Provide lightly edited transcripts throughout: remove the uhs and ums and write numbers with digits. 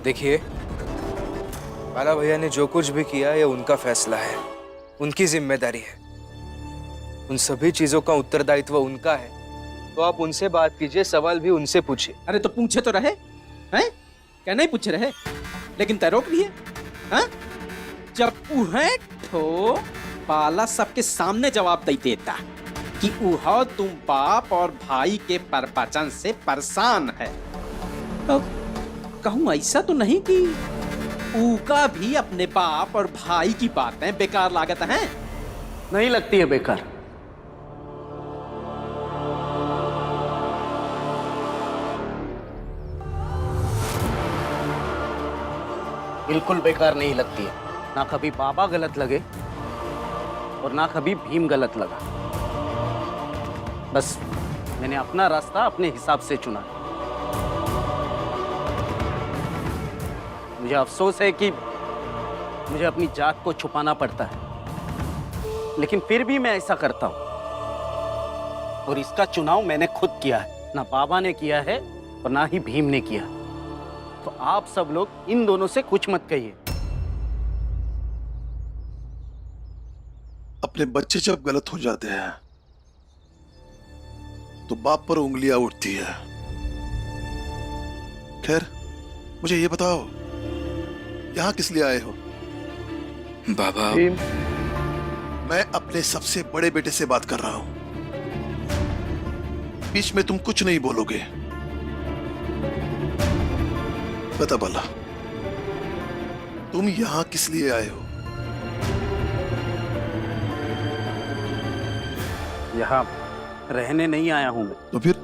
देखिए, बाला भैया ने जो कुछ भी किया ये उनका फैसला है, उनकी जिम्मेदारी है। उन सभी चीजों का उत्तरदायित्व उनका है। तो आप उनसे बात कीजिए, सवाल भी उनसे पूछिए। अरे तो पूछे तो रहे हैं, क्या नहीं पूछे रहे? लेकिन तय रोक लिए हैं? जब उन्हें तो बाला सबके सामने जवाब दे देता कि उह तुम बाप और भाई के प्रवचन से परेशान है। तो कहूं ऐसा तो नहीं कि उका भी अपने बाप और भाई की बातें बेकार लागत हैं? नहीं लगती है बेकार। बिल्कुल बेकार नहीं लगती है। ना कभी बाबा गलत लगे और ना कभी भीम गलत लगा। बस मैंने अपना रास्ता अपने हिसाब से चुना। मुझे अफसोस है कि मुझे अपनी जात को छुपाना पड़ता है, लेकिन फिर भी मैं ऐसा करता हूं। और इसका चुनाव मैंने खुद किया है, ना बाबा ने किया है और ना ही भीम ने किया। तो आप सब लोग इन दोनों से कुछ मत कहिए। अपने बच्चे जब गलत हो जाते हैं तो बाप पर उंगलियां उठती है। खैर, मुझे ये बताओ, यहां किस लिए आए हो? बाबा, मैं अपने सबसे बड़े बेटे से बात कर रहा हूं। बीच में तुम कुछ नहीं बोलोगे। बता बाला, तुम यहां किस लिए आए हो? यहाँ रहने नहीं आया हूं मैं। तो फिर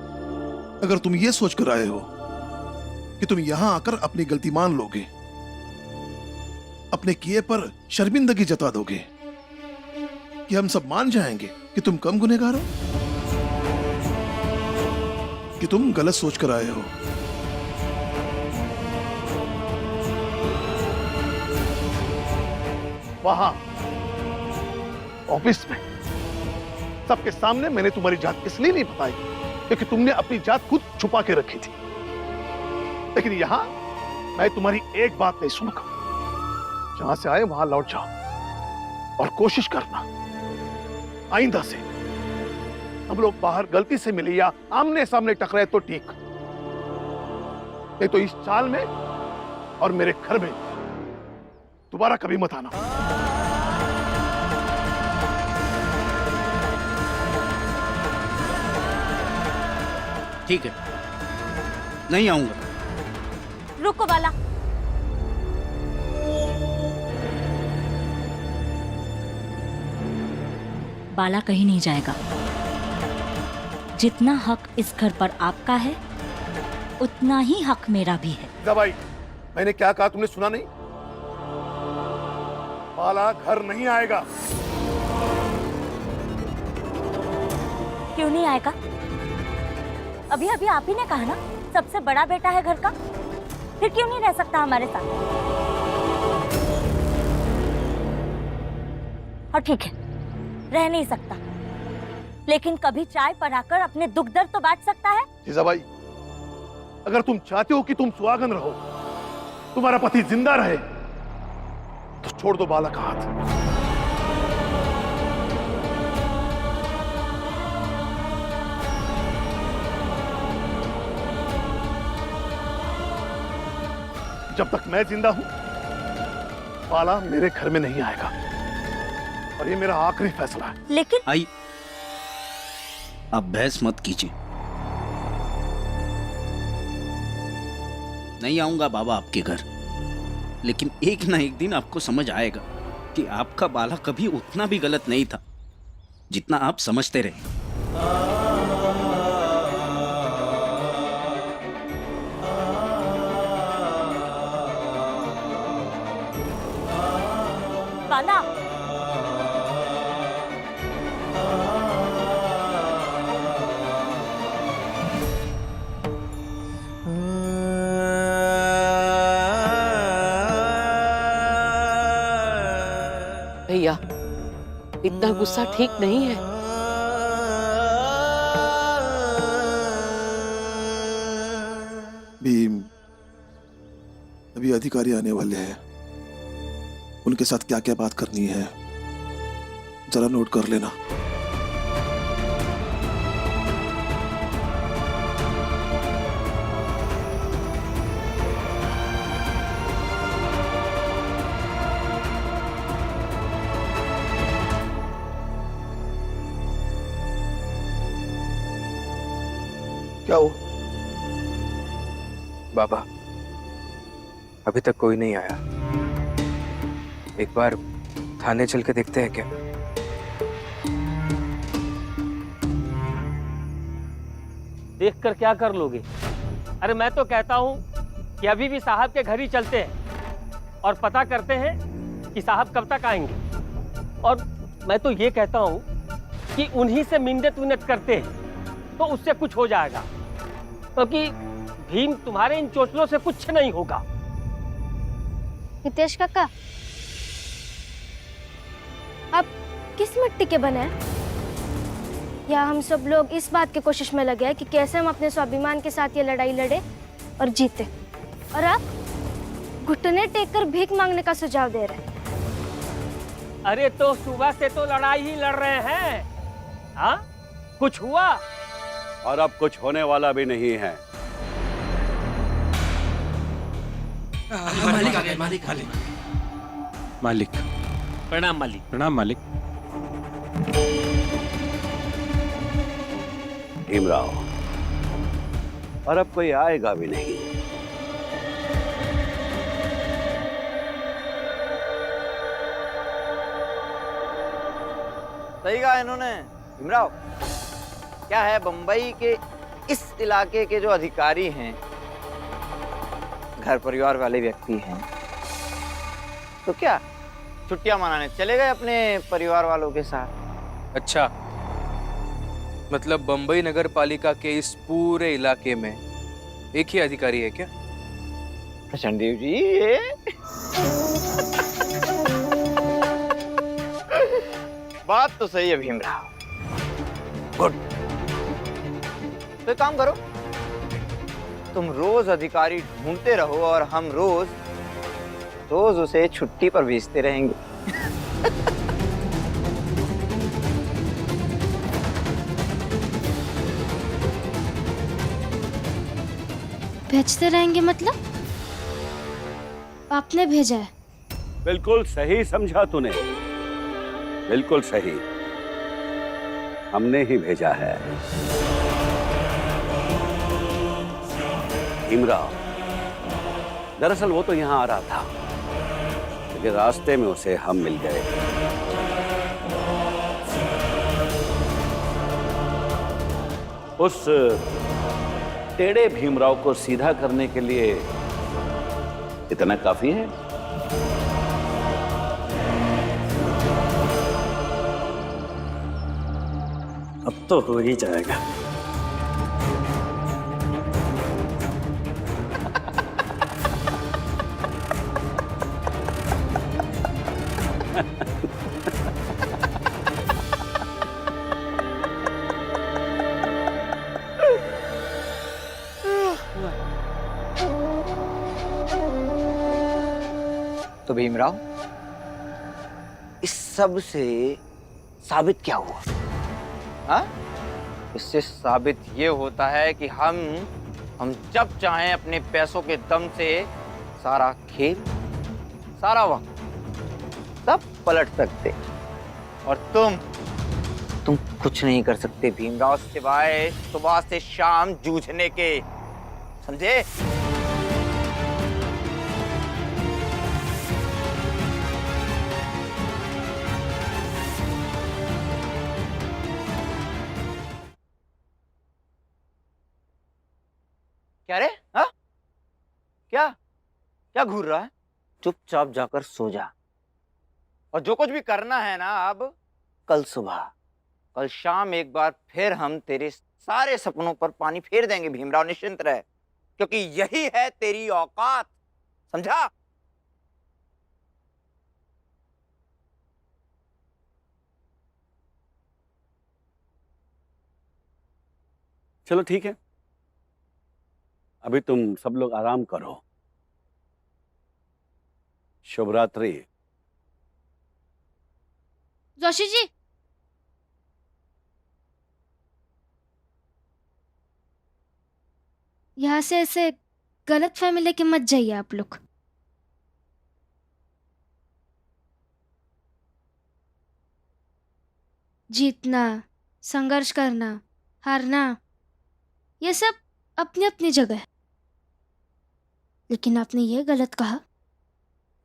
अगर तुम ये सोचकर आए हो कि तुम यहां आकर अपनी गलती मान लोगे, अपने किए पर शर्मिंदगी जता दोगे, कि हम सब मान जाएंगे कि तुम कम गुनहगार हो, कि तुम गलत सोचकर आए हो। वहां ऑफिस में सबके सामने मैंने तुम्हारी जात इसलिए नहीं बताई क्योंकि तुमने अपनी जात खुद छुपा के रखी थी। लेकिन यहां मैं तुम्हारी एक बात नहीं सुनूंगा। जहां से आए वहां लौट जाओ और कोशिश करना आइंदा से हम लोग बाहर गलती से मिले या आमने सामने टकराए तो ठीक, नहीं तो इस चाल में और मेरे घर में दोबारा कभी मत आना। ठीक है, नहीं आऊंगा। रुको बाला, बाला कहीं नहीं जाएगा। जितना हक इस घर पर आपका है, उतना ही हक मेरा भी है। दवाई, मैंने क्या कहा तुमने सुना नहीं? बाला घर नहीं आएगा। क्यों नहीं आएगा? अभी अभी आप ही ने कहा ना, सबसे बड़ा बेटा है घर का, फिर क्यों नहीं रह सकता हमारे साथ? और ठीक है, रह नहीं सकता, लेकिन कभी चाय पराकर अपने दुख दर्द तो बांट सकता है। जीजाबाई, अगर तुम चाहते हो कि तुम सुहागन रहो, तुम्हारा पति जिंदा रहे, तो छोड़ दो बाला का हाथ। जब तक मैं जिंदा हूं, बाला मेरे घर में नहीं आएगा, और ये मेरा आखिरी फैसला है। लेकिन आई, आप बहस मत कीजिए। नहीं आऊंगा बाबा आपके घर, लेकिन एक ना एक दिन आपको समझ आएगा कि आपका बाला कभी उतना भी गलत नहीं था जितना आप समझते रहे। बाला, भैया, इतना गुस्सा ठीक नहीं है। भीम, अभी अधिकारी आने वाले हैं, उनके साथ क्या क्या बात करनी है जरा नोट कर लेना। क्या हो? बाबा, अभी तक कोई नहीं आया। एक बार थाने चल के देखते हैं क्या? देखकर क्या कर लोगे? अरे मैं तो कहता हूँ कि अभी भी साहब के घर ही चलते हैं और पता करते हैं कि साहब कब तक आएंगे। और मैं तो ये कहता हूँ कि उन्हीं से मिन्नत विन्नत करते हैं तो उससे कुछ हो जाएगा, क्योंकि भीम तुम्हारे इन चोचलों से कुछ नहीं होगा। हितेश काका, आप किस मिट्टी के बने हैं? या हम सब लोग इस बात की कोशिश में लगे हैं कि कैसे हम अपने स्वाभिमान के साथ ये लड़ाई लड़े और जीते, और आप घुटने टेक कर भीख मांगने का सुझाव दे रहे हैं। अरे तो सुबह से तो लड़ाई ही लड़ रहे हैं। हाँ, कुछ हुआ? और अब कुछ होने वाला भी नहीं है। मालिक आ गए, मालिक आ गए। मालिक प्रणाम मालिक। प्रणाम मालिक। भीमराव, और अब कोई आएगा भी नहीं। सही कहा इन्होंने भीमराव। क्या है, बंबई के इस इलाके के जो अधिकारी हैं, घर परिवार वाले व्यक्ति हैं, तो क्या छुट्टियां मनाने चले गए अपने परिवार वालों के साथ। अच्छा, मतलब बंबई नगर पालिका के इस पूरे इलाके में एक ही अधिकारी है क्या? प्रचंडदेव जी, ये बात तो सही है भीमराव। गुड। तो एक काम करो, तुम रोज अधिकारी ढूंढते रहो और हम रोज रोज उसे छुट्टी पर भेजते रहेंगे। भेजते रहेंगे मतलब? आपने भेजा है? बिल्कुल सही समझा तूने, बिल्कुल सही। हमने ही भेजा है। भीमराव, दरअसल वो तो यहाँ आ रहा था, लेकिन रास्ते में उसे हम मिल गए। उस टेढ़े भीमराव को सीधा करने के लिए इतना काफी है। अब तो हो ही जाएगा। तो भीमराव, इस सब से साबित क्या हुआ? हाँ? इससे साबित ये होता है कि हम जब चाहें अपने पैसों के दम से सारा खेल, सारा वक्त सब पलट सकते, और तुम कुछ नहीं कर सकते भीमराव, सिवाय सुबह से शाम जूझने के। समझे? क्या रे? हाँ? क्या क्या घूर रहा है? चुपचाप जाकर सो जा, और जो कुछ भी करना है ना, अब कल सुबह, कल शाम एक बार फिर हम तेरे सारे सपनों पर पानी फेर देंगे भीमराव, निश्चिंत रहे, क्योंकि यही है तेरी औकात। समझा? चलो ठीक है, अभी तुम सब लोग आराम करो। शुभ रात्रि। जोशी जी, यहाँ से ऐसे गलत फहमी लेके मत जाइए आप लोग। जीतना, संघर्ष करना, हारना, ये सब अपनी अपनी जगह है। लेकिन आपने ये गलत कहा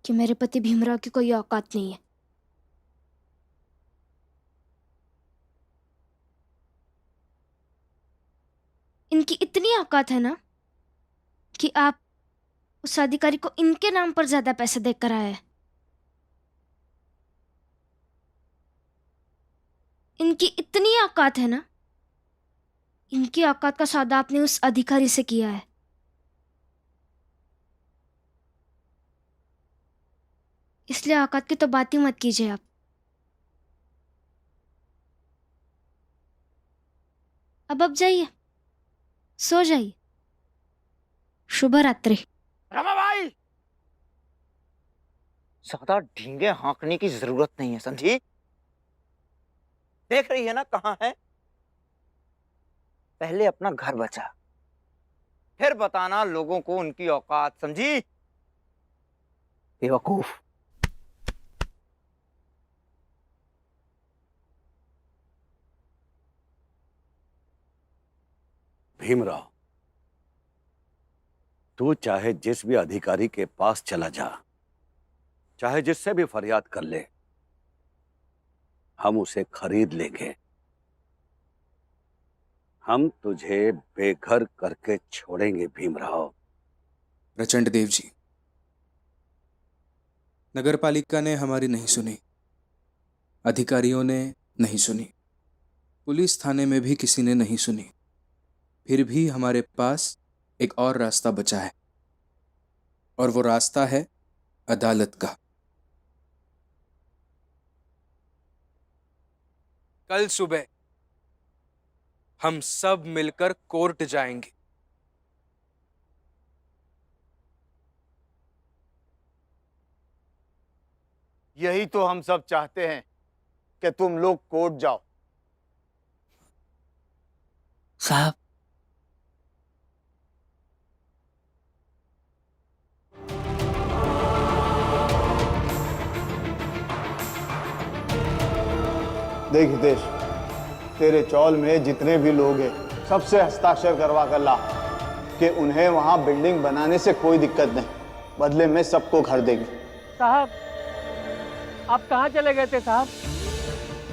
कि मेरे पति भीमराव की कोई औकात नहीं है। इनकी इतनी औकात है ना कि आप उस अधिकारी को इनके नाम पर ज्यादा पैसे देकर आए हैं। इनकी इतनी औकात है ना, इनकी औकात का सौदा आपने उस अधिकारी से किया है। इसलिए औकात की तो बात ही मत कीजिए आप। अब जाइए, सो जाइए। शुभ रात्रि। रमा भाई, ज्यादा ढींगे हाँकने की जरूरत नहीं है, समझी? देख रही है ना कहाँ है? पहले अपना घर बचा, फिर बताना लोगों को उनकी औकात, समझी? बेवकूफ। भीमराव, तू चाहे जिस भी अधिकारी के पास चला जा, चाहे जिससे भी फरियाद कर ले, हम उसे खरीद लेंगे। हम तुझे बेघर करके छोड़ेंगे भीमराव। प्रचंड देव जी, नगरपालिका ने हमारी नहीं सुनी, अधिकारियों ने नहीं सुनी, पुलिस थाने में भी किसी ने नहीं सुनी। फिर भी हमारे पास एक और रास्ता बचा है, और वो रास्ता है अदालत का। कल सुबह हम सब मिलकर कोर्ट जाएंगे। यही तो हम सब चाहते हैं कि तुम लोग कोर्ट जाओ। साहब, देख हितेश, तेरे चौल में जितने भी लोग हैं सबसे हस्ताक्षर करवा कर ला कि उन्हें वहां बिल्डिंग बनाने से कोई दिक्कत नहीं, बदले में सबको घर देंगे। साहब, आप कहाँ चले गए थे साहब?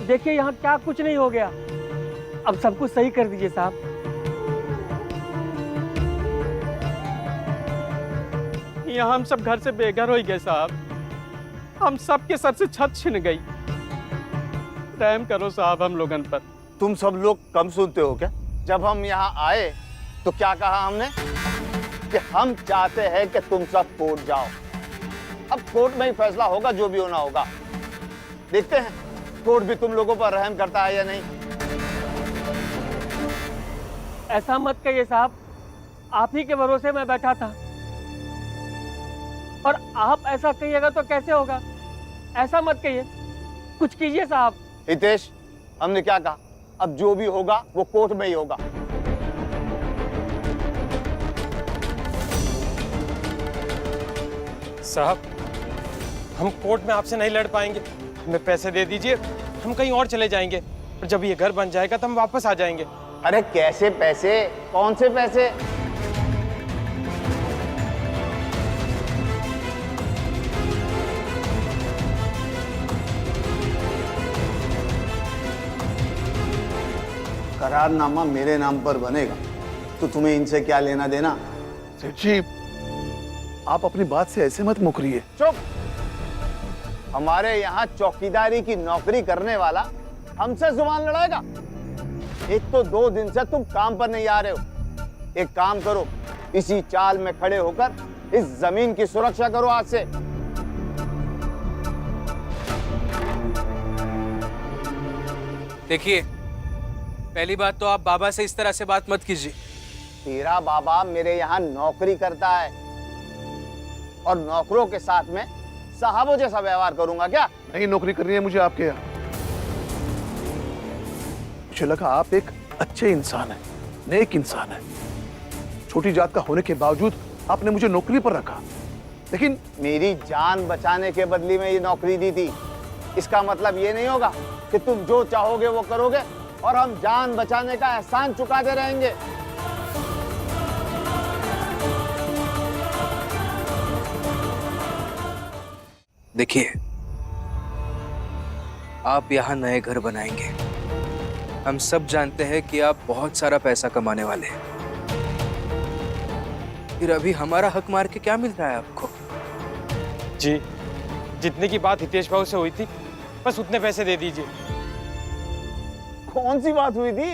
देखिए यहाँ क्या कुछ नहीं हो गया। अब सब कुछ सही कर दीजिए साहब। यहाँ हम सब घर से बेघर हो गए साहब। हम सब के सर से छत छिन गई। रहम करो साहब हम लोगन पर। तुम सब लोग कम सुनते हो क्या? जब हम यहाँ आए तो क्या कहा हमने कि हम चाहते हैं कि तुम सब कोर्ट जाओ। अब कोर्ट में ही फैसला होगा, जो भी होना होगा। देखते हैं कोर्ट भी तुम लोगों पर रहम करता है या नहीं। ऐसा मत कहिए साहब, आप ही के भरोसे मैं बैठा था, और आप ऐसा कहिएगा तो कैसे होगा? ऐसा मत कहिए, कुछ कीजिए साहब। हितेश, हमने क्या कहा? अब जो भी होगा वो कोर्ट में ही होगा। साहब, हम कोर्ट में आपसे नहीं लड़ पाएंगे। हमें पैसे दे दीजिए, हम कहीं और चले जाएंगे। और जब ये घर बन जाएगा तो हम वापस आ जाएंगे। अरे कैसे पैसे? कौन से पैसे? करारनामा मेरे नाम पर बनेगा तो तुम्हें इनसे क्या लेना देना? सेठ जी, आप अपनी बात से ऐसे मत मुकरिए। चुप! हमारे यहाँ चौकीदारी की नौकरी करने वाला हमसे जुबान लड़ाएगा? एक तो 2 दिन से तुम काम पर नहीं आ रहे हो। एक काम करो, इसी चाल में खड़े होकर इस जमीन की सुरक्षा करो आज से। देखिए, पहली बात तो आप बाबा से इस तरह से बात मत कीजिए। तेरा बाबा मेरे यहाँ नौकरी करता है और नौकरों के साथ में साहबों जैसा व्यवहार करूंगा क्या? नहीं नौकरी करनी है मुझे आपके यहाँ। मुझे लगा आप एक अच्छे इंसान हैं, नेक इंसान हैं। छोटी जात का होने के बावजूद आपने मुझे नौकरी पर रखा, लेकिन मेरी जान बचाने के बदले में ये नौकरी दी थी। इसका मतलब ये नहीं होगा कि तुम जो चाहोगे वो करोगे और हम जान बचाने का एहसान चुकाते रहेंगे। देखिए, आप यहाँ नए घर बनाएंगे। हम सब जानते हैं कि आप बहुत सारा पैसा कमाने वाले हैं। फिर अभी हमारा हक मार के क्या मिल रहा है आपको? जी, जितने की बात हितेश भाऊ से हुई थी, बस उतने पैसे दे दीजिए। कौन सी बात हुई थी?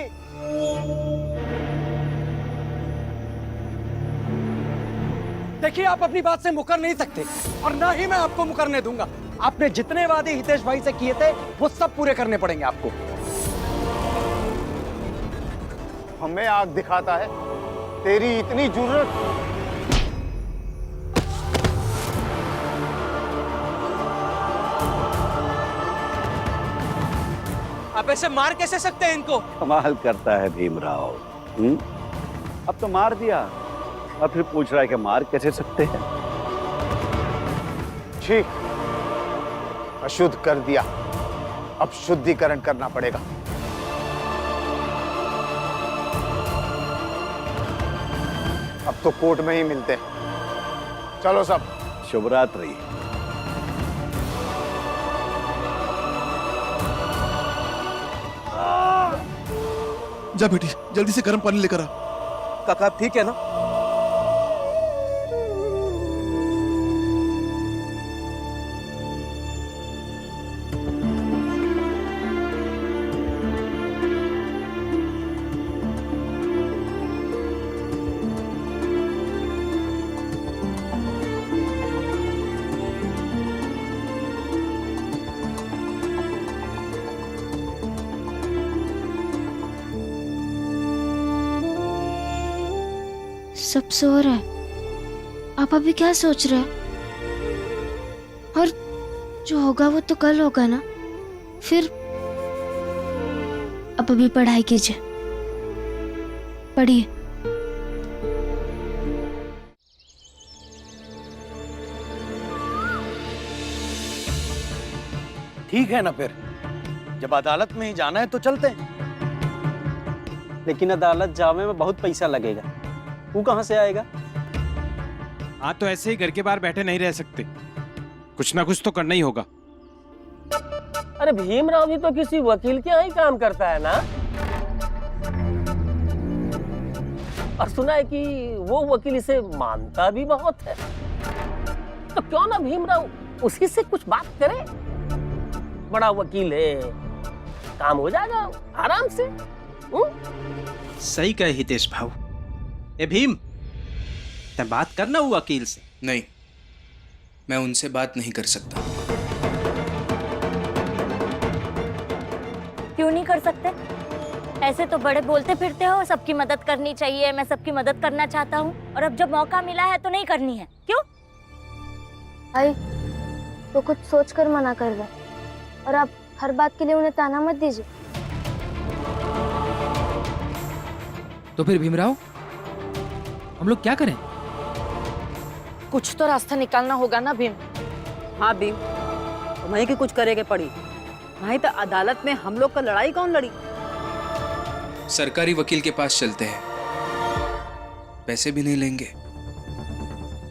देखिए, आप अपनी बात से मुकर नहीं सकते और ना ही मैं आपको मुकरने दूंगा। आपने जितने वादे हितेश भाई से किए थे वो सब पूरे करने पड़ेंगे आपको। हमें आग दिखाता है, तेरी इतनी जरूरत? आप ऐसे मार कैसे सकते हैं इनको? कमाल करता है भीमराव। अब तो मार दिया और फिर पूछ रहा है कि मार कैसे सकते हैं। ठीक, अशुद्ध कर दिया, अब शुद्धिकरण करना पड़ेगा। अब तो कोर्ट में ही मिलते हैं। चलो सब। शुभ रात्रि। जा बेटी, जल्दी से गर्म पानी लेकर आ। काका आप ठीक है ना? सब सो रहे हैं, आप अभी क्या सोच रहे हैं? और जो होगा वो तो कल होगा ना। फिर अब अभी पढ़ाई कीजिए, पढ़िए। ठीक है ना, फिर जब अदालत में ही जाना है तो चलते हैं। लेकिन अदालत जाने में बहुत पैसा लगेगा, वो कहाँ से आएगा? हाँ, तो ऐसे ही घर के बाहर बैठे नहीं रह सकते, कुछ ना कुछ तो करना ही होगा। अरे भीमराव भी तो किसी वकील के यहाँ ही काम करता है ना। और सुना है कि वो वकील इसे मानता भी बहुत है। तो क्यों ना भीमराव उसी से कुछ बात करे। बड़ा वकील है, काम हो जाएगा आराम से। सही कहे हितेश भाऊ। ए भीम, ते बात करना वो वकील से। नहीं, मैं उनसे बात नहीं कर सकता। क्यों नहीं कर सकते? ऐसे तो बड़े बोलते फिरते हो, सबकी मदद करनी चाहिए, मैं सबकी मदद करना चाहता हूँ, और अब जब मौका मिला है तो नहीं करनी है, क्यों? आई तो कुछ सोच कर मना कर रहे, और आप हर बात के लिए उन्हें ताना मत दीजिए। तो फिर भीमराव, हम लोग क्या करें? कुछ तो रास्ता निकालना होगा ना भीम। हाँ भीम, वहीं की कुछ करेगे पड़ी, नहीं तो अदालत में हम लोग का लड़ाई कौन लड़ी? सरकारी वकील के पास चलते हैं, पैसे भी नहीं लेंगे,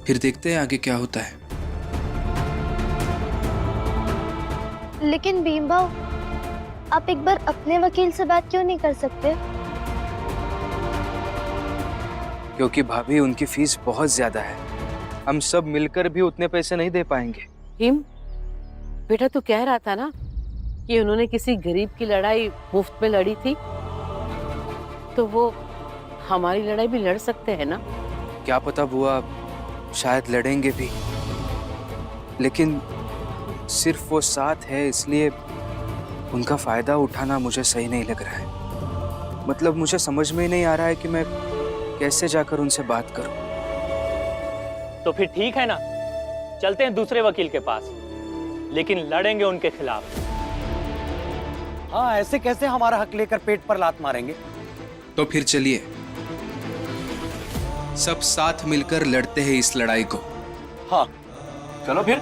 फिर देखते हैं आगे क्या होता है। लेकिन भीम भाऊ, आप एक बार अपने वकील से बात क्यों नहीं कर सकते? क्योंकि भाभी, उनकी फीस बहुत ज्यादा है, हम सब मिलकर भी उतने पैसे नहीं दे पाएंगे। हिम, बेटा तू कह रहा था ना कि उन्होंने किसी गरीब की लड़ाई मुफ्त में लड़ी थी, तो वो हमारी लड़ाई भी लड़ सकते हैं ना? क्या पता बुआ, शायद लड़ेंगे भी, लेकिन सिर्फ वो साथ है इसलिए उनका फायदा उठाना मुझे सही नहीं लग रहा है। मतलब मुझे समझ में ही नहीं आ रहा है कि मैं कैसे जाकर उनसे बात करूं। तो फिर ठीक है ना, चलते हैं दूसरे वकील के पास। लेकिन लड़ेंगे उनके खिलाफ। हाँ, ऐसे कैसे हमारा हक लेकर पेट पर लात मारेंगे? तो फिर चलिए सब साथ मिलकर लड़ते हैं इस लड़ाई को। हाँ, चलो फिर।